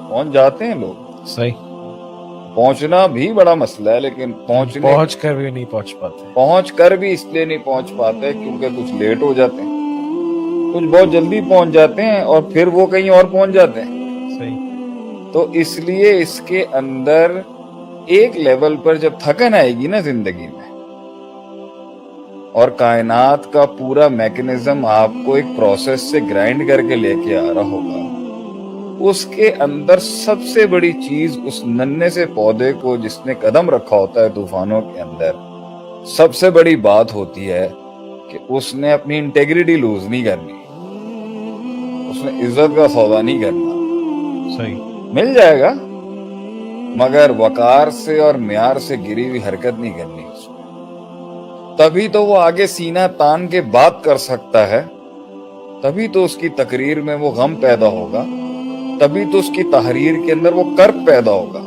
पहुंच जाते हैं लोग, सही। पहुंचना भी बड़ा मसला है, लेकिन पहुंच कर भी नहीं पहुंच पाते। पहुंच कर भी इसलिए नहीं पहुंच पाते क्योंकि कुछ लेट हो जाते हैं, कुछ बहुत जल्दी पहुंच जाते हैं और फिर वो कहीं और पहुंच जाते हैं। सही। तो इसलिए इसके अंदर एक लेवल पर जब थकन आएगी ना जिंदगी में, और कायनात का पूरा मैकेनिज्म आपको एक प्रोसेस से ग्राइंड करके लेके आ रहा होगा, उसके अंदर सबसे बड़ी चीज उस नन्हे से पौधे को जिसने कदम रखा होता है तूफानों के अंदर, सबसे बड़ी बात होती है कि उसने अपनी इंटेग्रिटी लूज नहीं करनी, उसने इज्जत का सौदा नहीं करना। सही। मिल जाएगा मगर वकार से और म्यार से गिरी हुई हरकत नहीं करनी उसमें। तभी तो वो आगे सीना तान के बात कर सकता है, तभी तो उसकी तकरीर में वो गम पैदा होगा, तभी तो उसकी तहरीर के अंदर वो कर्ब पैदा होगा,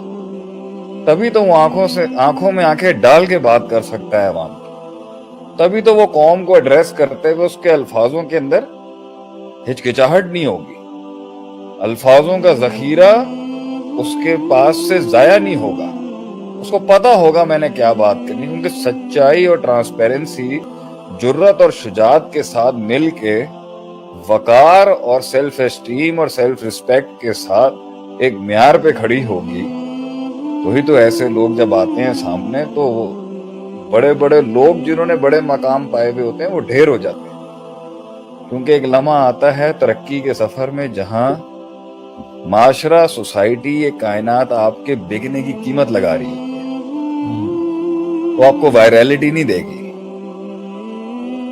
तभी तो वो आंखों में आंखें डाल के बात कर सकता है अवाम की, तभी तो वो कौम को एड्रेस करते हुए उसके अल्फाजों के अंदर हिचकिचाहट नहीं होगी, अल्फाजों का जखीरा उसके पास से जाया नहीं होगा, उसको पता होगा मैंने क्या बात करनी, क्योंकि सच्चाई और ट्रांसपेरेंसी जुर्रत और शुजात के साथ मिलके वकार और सेल्फ एस्टीम और सेल्फ रिस्पेक्ट के साथ एक म्यार पे खड़ी होगी। वही तो ऐसे लोग जब आते हैं सामने तो बड़े बड़े लोग जिन्होंने बड़े मकाम पाए हुए होते हैं वो ढेर हो जाते हैं, क्योंकि एक लम्हा आता है तरक्की के सफर में जहां माशरा, सोसाइटी, ये कायनात आपके बिकने की कीमत लगा रही है। वो आपको वायरलिटी नहीं देगी,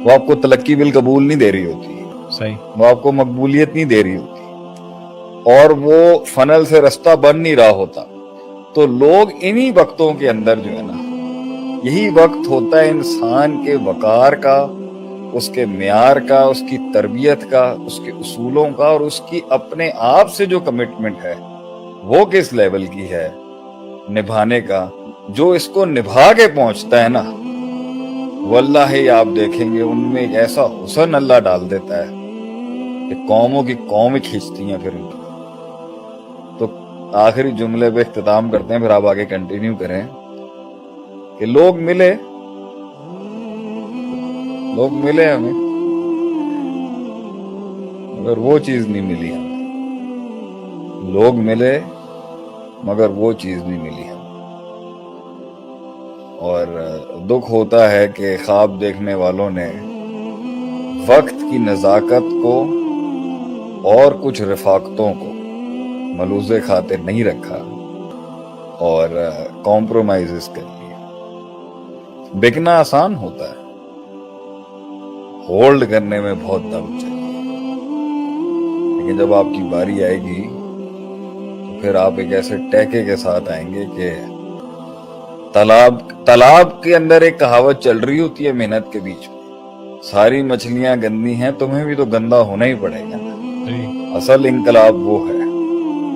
वो आपको तलक्की बिल कबूल नहीं दे रही होती, सही। वो आपको मकबूलियत नहीं दे रही होती, और वो फनल से रास्ता बन नहीं रहा होता। तो लोग इन्हीं वक्तों के अंदर जो है ना, यही वक्त होता है इंसान के वकार का, उसके म्यार का, उसकी तरबियत का, उसके उसूलों का, और उसकी अपने आप से जो कमिटमेंट है वो किस लेवल की है निभाने का। जो इसको निभा के पहुंचता है ना, वल्लाही आप देखेंगे उनमें एक ऐसा हुस्न अल्लाह डाल देता है कि कौमों की कौमें खींचती हैं फिर उनकी। तो आखिरी जुमले पे इख्तिताम करते हैं, फिर आप आगे कंटिन्यू करें कि लोग मिले हमें मगर वो चीज नहीं मिली हमें, लोग मिले मगर वो चीज नहीं मिली हमें। और दुख होता है कि ख्वाब देखने वालों ने वक्त की नजाकत को और कुछ रफाकतों को मलूज़े खातिर नहीं रखा और कॉम्प्रोमाइज़ कर लिया। बिकना आसान होता है, होल्ड करने में बहुत दम चाहिए, लेकिन जब आपकी बारी आएगी तो फिर आप एक ऐसे टैके के साथ आएंगे कि तालाब के अंदर एक कहावत चल रही होती है मेहनत के बीच में, सारी मछलियां गंदी हैं, तुम्हें भी तो गंदा होना ही पड़ेगा। असल इंकलाब वो है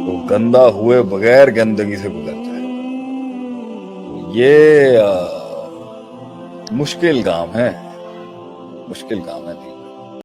तो गंदा हुए बगैर गंदगी से गुजर जाए। तो ये मुश्किल काम है, मुश्किल काम है।